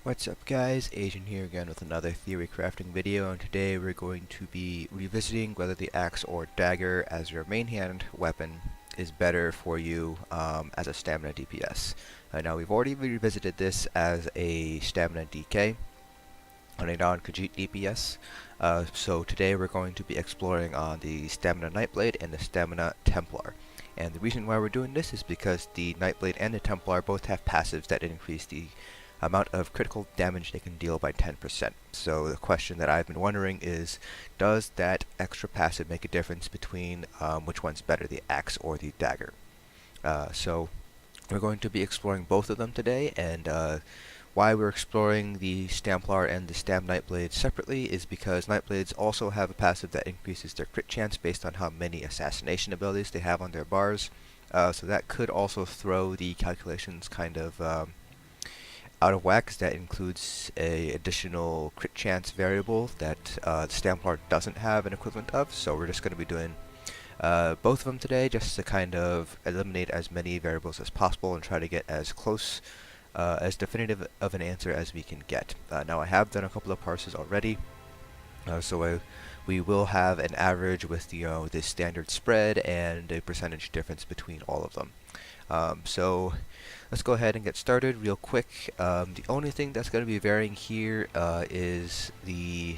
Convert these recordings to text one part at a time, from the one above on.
What's up guys, Asian here again with another theory crafting video, and today we're going to be revisiting whether the axe or dagger as your main hand weapon is better for you as a stamina DPS. Now we've already revisited this as a stamina DK on a non-Khajiit DPS, so today we're going to be exploring on the stamina Nightblade and the stamina Templar. And the reason why we're doing this is because the Nightblade and the Templar both have passives that increase the amount of critical damage they can deal by 10%. So the question that I've been wondering is, does that extra passive make a difference between which one's better, the axe or the dagger? So we're going to be exploring both of them today, and why we're exploring the stamplar and the stam Nightblades separately is because Nightblades also have a passive that increases their crit chance based on how many assassination abilities they have on their bars. So that could also throw the calculations kind of out of whack, because that includes a additional crit chance variable that the stamplar doesn't have an equivalent of. So we're just going to be doing both of them today, just to kind of eliminate as many variables as possible and try to get as close as definitive of an answer as we can get. Now I have done a couple of parses already, so we will have an average with the standard spread and a percentage difference between all of them. So let's go ahead and get started real quick. The only thing that's going to be varying here is the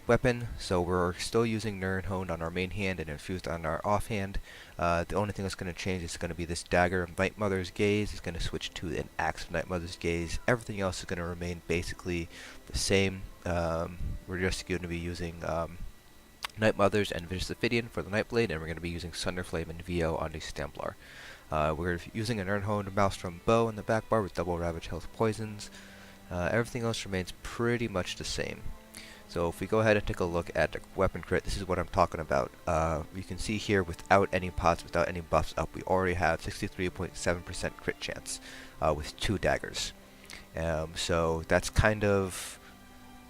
weapon. So we're still using Nirn Honed on our main hand and Infused on our offhand. The only thing that's going to change is going to be this Dagger of Nightmother's Gaze is going to switch to an Axe of Nightmother's Gaze. Everything else is going to remain basically the same. We're just going to be using Nightmother's and Vicious Ophidian for the Nightblade, and we're going to be using Sunderflame and VO on the Stamplar. We're using an Nirn-Honed Maelstrom Bow in the back bar with double Ravage Health Poisons. Everything else remains pretty much the same. So if we go ahead and take a look at the weapon crit, this is what I'm talking about. You can see here, without any pots, without any buffs up, we already have 63.7% crit chance with 2 daggers. So that's kind of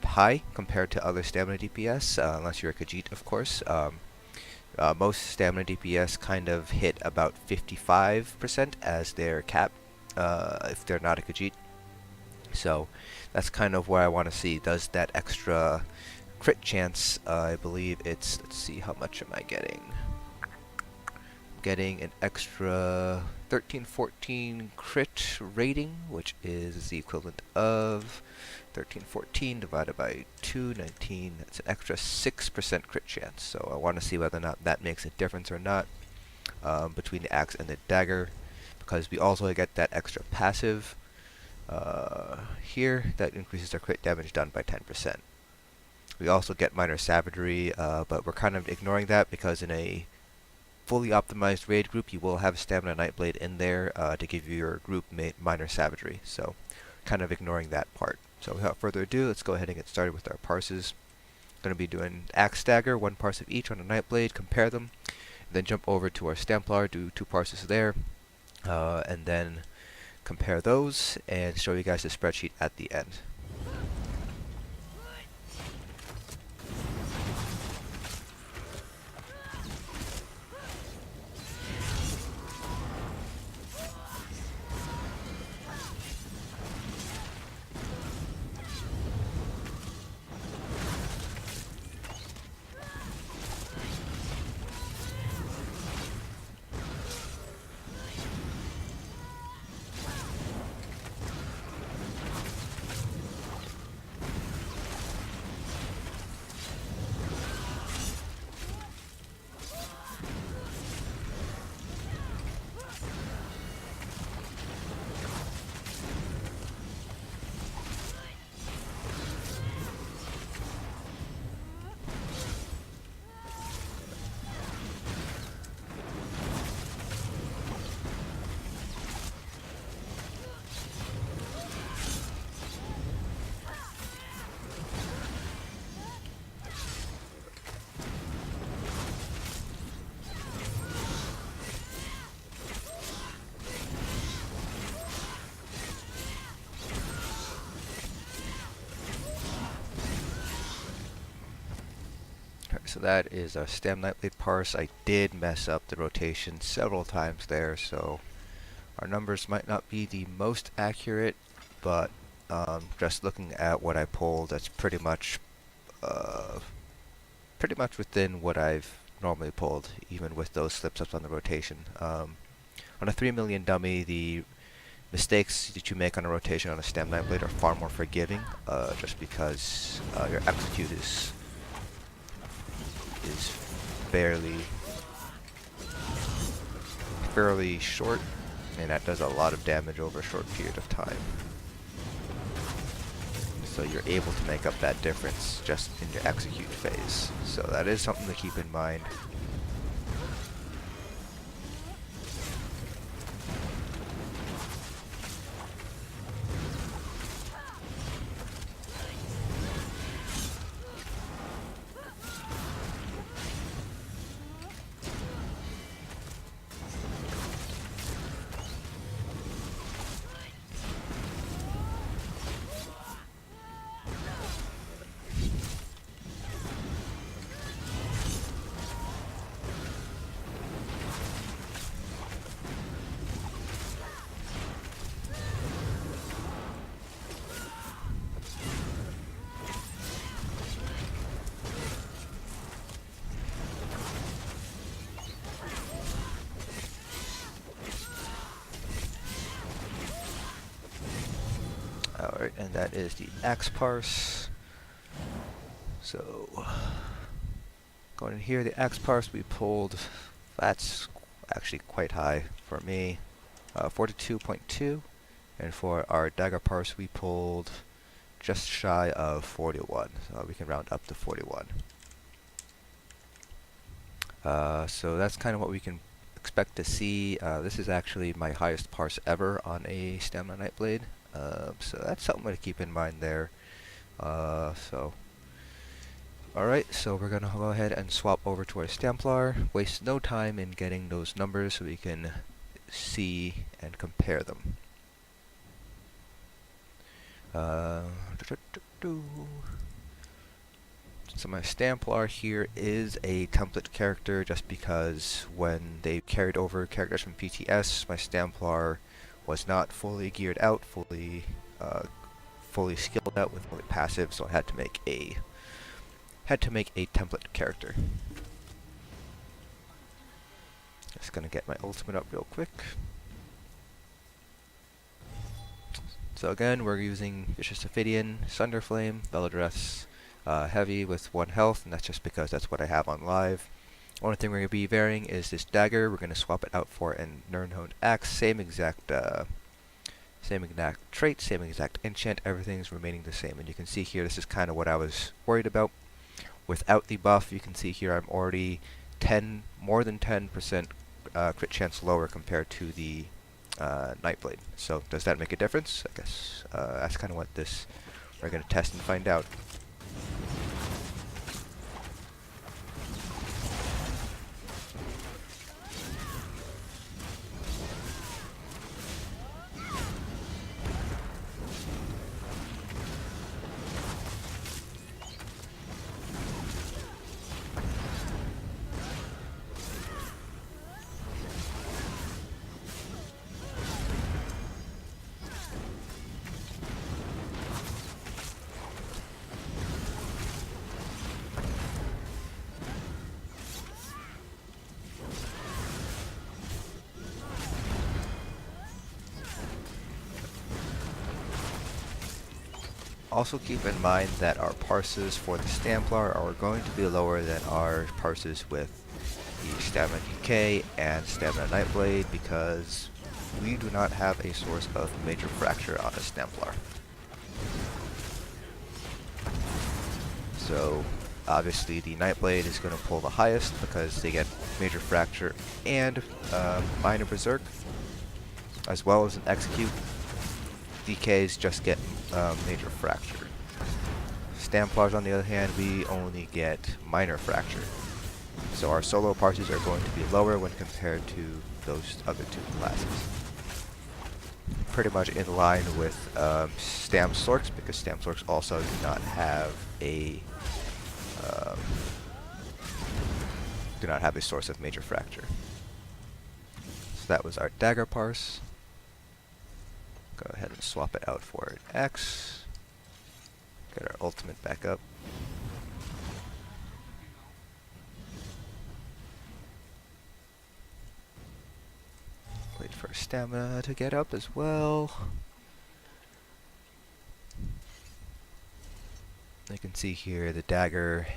high compared to other stamina DPS, unless you're a Khajiit, of course. Most stamina DPS kind of hit about 55% as their cap if they're not a Khajiit. So that's kind of where I want to see. Does that extra crit chance, I believe it's, let's see, how much am I getting? Getting an extra 1314 crit rating, which is the equivalent of 1314 divided by 219. That's an extra 6% crit chance. So I want to see whether or not that makes a difference or not between the axe and the dagger, because we also get that extra passive here that increases our crit damage done by 10%. We also get minor savagery, but we're kind of ignoring that because in a fully optimized raid group you will have stamina Nightblade in there to give your group minor savagery, so kind of ignoring that part. So without further ado, let's go ahead and get started with our parses. Going to be doing axe dagger, 1 parse of each on a Nightblade, compare them, and then jump over to our stamplar, do 2 parses there, and then compare those and show you guys the spreadsheet at the end. So that is our stam Nightblade parse. I did mess up the rotation several times there, so our numbers might not be the most accurate, but Just looking at what I pulled, that's pretty much within what I've normally pulled, even with those slips-ups on the rotation. On a 3 million dummy, the mistakes that you make on a rotation on a stem Nightblade are far more forgiving, just because your execute is fairly short, and that does a lot of damage over a short period of time. So you're able to make up that difference just in your execute phase. So that is something to keep in mind. Alright, and that is the axe parse. So, going in here, the axe parse we pulled, that's actually quite high for me, 42.2, and for our dagger parse we pulled just shy of 41, so we can round up to 41. So that's kind of what we can expect to see. This is actually my highest parse ever on a stamina Nightblade. So that's something to keep in mind there. Alright, so we're going to go ahead and swap over to our stamplar. Waste no time in getting those numbers so we can see and compare them. So my stamplar here is a template character just because when they carried over characters from PTS, my stamplar was not fully geared out, fully skilled out with fully passive, so I had to make a template character. Just gonna get my ultimate up real quick. So again, we're using Vicious Ophidian, Sunderflame, Veladress, heavy with 1 health, and that's just because that's what I have on live. Only thing we're going to be varying is this dagger. We're going to swap it out for a Nirnhoned axe. Same exact trait, same exact enchant. Everything's remaining the same. And you can see here, this is kind of what I was worried about. Without the buff, you can see here I'm already more than 10% crit chance lower compared to the Nightblade. So does that make a difference? I guess that's kind of what we're going to test and find out. Also keep in mind that our parses for the stamplar are going to be lower than our parses with the stamina DK and stamina Nightblade because we do not have a source of major fracture on a stamplar. So obviously the Nightblade is going to pull the highest because they get major fracture and minor berserk, as well as an execute. DKs just get major fracture. Stamplars, on the other hand, we only get minor fracture. So our solo parses are going to be lower when compared to those other two classes. Pretty much in line with stamsorks, because stamsorks also do not have a source of major fracture. So that was our dagger parse. Go ahead and swap it out for an X. Get our ultimate back up. Wait for stamina to get up as well. You can see here the dagger.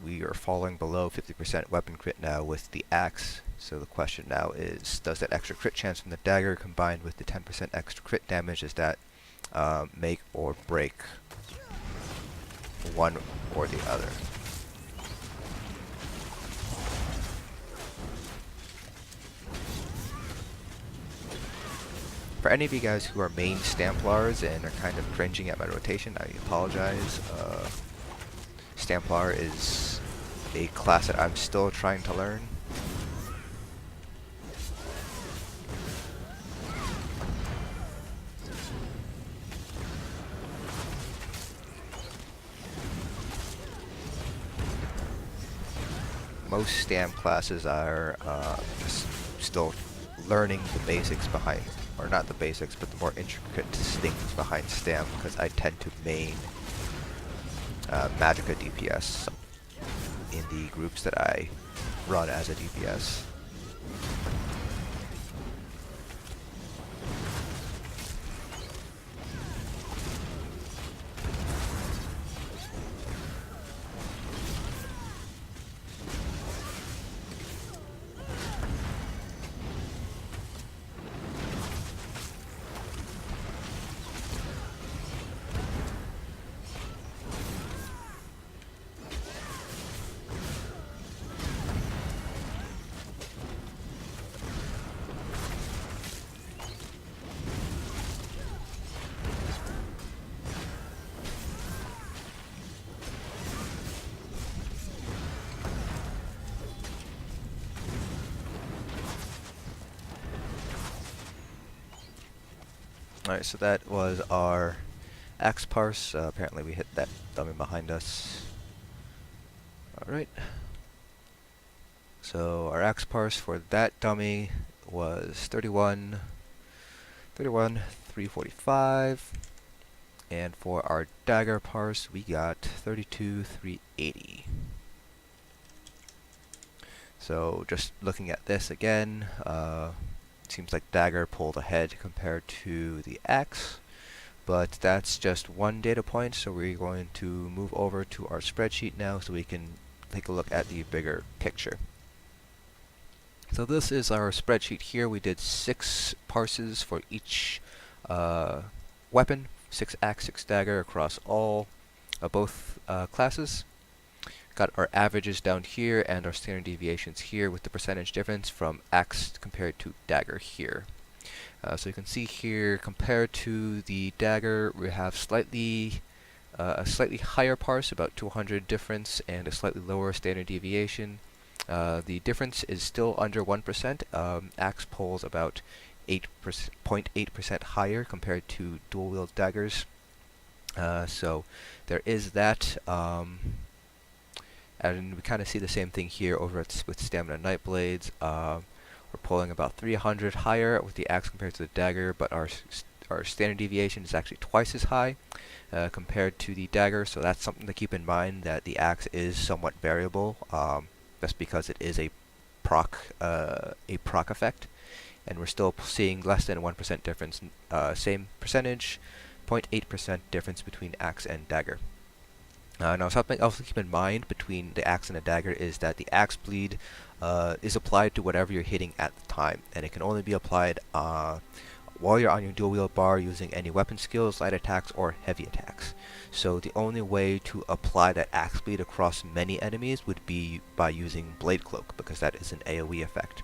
We are falling below 50% weapon crit now with the axe. So the question now is, does that extra crit chance from the dagger combined with the 10% extra crit damage, does that make or break one or the other? For any of you guys who are main stamplars and are kind of cringing at my rotation, I apologize. Stamplar is a class that I'm still trying to learn. Most stam classes are just still learning the basics behind, or not the basics, but the more intricate things behind stam, because I tend to main Magicka DPS in the groups that I run as a DPS. Alright, so that was our axe parse. Apparently we hit that dummy behind us. Alright. So our axe parse for that dummy was 345. And for our dagger parse we got 380. So just looking at this again, seems like dagger pulled ahead compared to the axe, but that's just one data point, so we're going to move over to our spreadsheet now so we can take a look at the bigger picture. So this is our spreadsheet here. We did 6 parses for each weapon, 6 axe, 6 dagger across all both classes. Got our averages down here and our standard deviations here with the percentage difference from axe compared to dagger here. So you can see here, compared to the dagger, we have a slightly higher parse, about 200 difference, and a slightly lower standard deviation. The difference is still under 1%. Axe pulls about 0.8% higher compared to dual wield daggers. So there is that. And we kind of see the same thing here over with stamina Nightblades. We're pulling about 300 higher with the axe compared to the dagger, but our standard deviation is actually twice as high compared to the dagger. So that's something to keep in mind, that the axe is somewhat variable, just because it is a proc effect, and we're still seeing less than 1% difference. Same percentage, 0.8% difference between axe and dagger. Now something else to keep in mind between the axe and the dagger is that the axe bleed is applied to whatever you're hitting at the time, and it can only be applied while you're on your dual wield bar using any weapon skills, light attacks, or heavy attacks. So the only way to apply that axe bleed across many enemies would be by using Blade Cloak, because that is an AoE effect.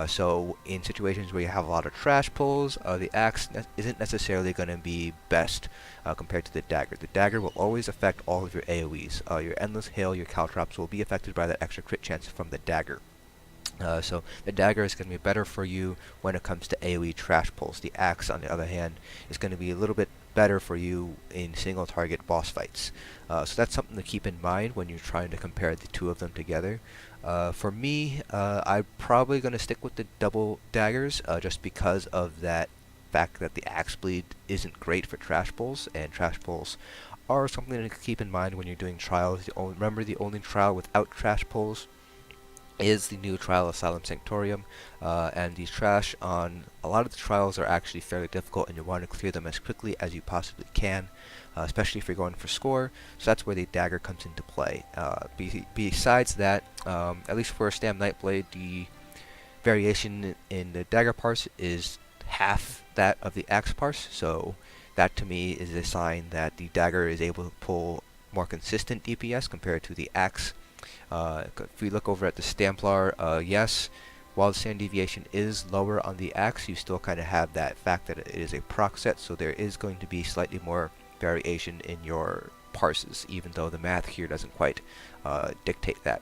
So in situations where you have a lot of trash pulls, the axe isn't necessarily going to be best compared to the dagger. The dagger will always affect all of your AoEs. Your Endless Hail, your Caltrops will be affected by that extra crit chance from the dagger. So the dagger is going to be better for you when it comes to AoE trash pulls. The axe, on the other hand, is going to be a little bit better for you in single target boss fights. So that's something to keep in mind when you're trying to compare the two of them together. For me, I'm probably going to stick with the double daggers just because of that fact that the axe bleed isn't great for trash pulls, and trash pulls are something to keep in mind when you're doing trials. Remember, the only trial without trash pulls is the new trial Asylum Sanctorium, and these trash on a lot of the trials are actually fairly difficult, and you want to clear them as quickly as you possibly can, especially if you're going for score. So that's where the dagger comes into play. Besides that, at least for a Stam Nightblade, the variation in the dagger parse is half that of the axe parse, so that to me is a sign that the dagger is able to pull more consistent DPS compared to the axe. If we look over at the stamplar, yes, while the standard deviation is lower on the axe, you still kind of have that fact that it is a proc set, so there is going to be slightly more variation in your parses, even though the math here doesn't quite dictate that.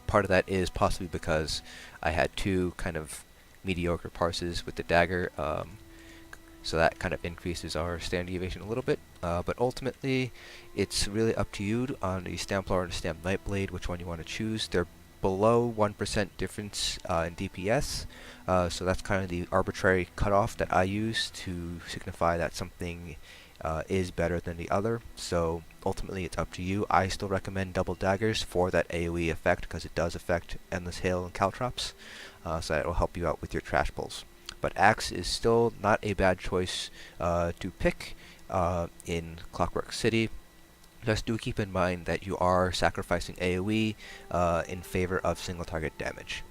Part of that is possibly because I had two kind of mediocre parses with the dagger, so that kind of increases our standard deviation a little bit. But ultimately, it's really up to you on the stamplar and the stam Nightblade which one you want to choose. They're below 1% difference in DPS, so that's kind of the arbitrary cutoff that I use to signify that something is better than the other. So ultimately, it's up to you. I still recommend double daggers for that AoE effect because it does affect Endless Hail and Caltrops, so that will help you out with your trash pulls. But axe is still not a bad choice to pick in Clockwork City. Just do keep in mind that you are sacrificing AoE in favor of single target damage.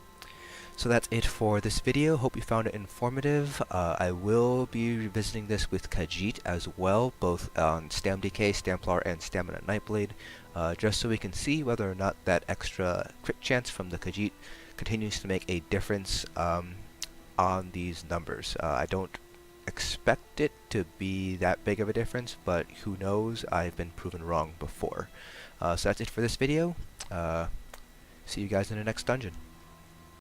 So that's it for this video. Hope you found it informative. I will be revisiting this with Khajiit as well, both on stamDK, stamplar, and stamina Nightblade, just so we can see whether or not that extra crit chance from the Khajiit continues to make a difference on these numbers. I don't expect it to be that big of a difference, but who knows? I've been proven wrong before. So that's it for this video. See you guys in the next dungeon.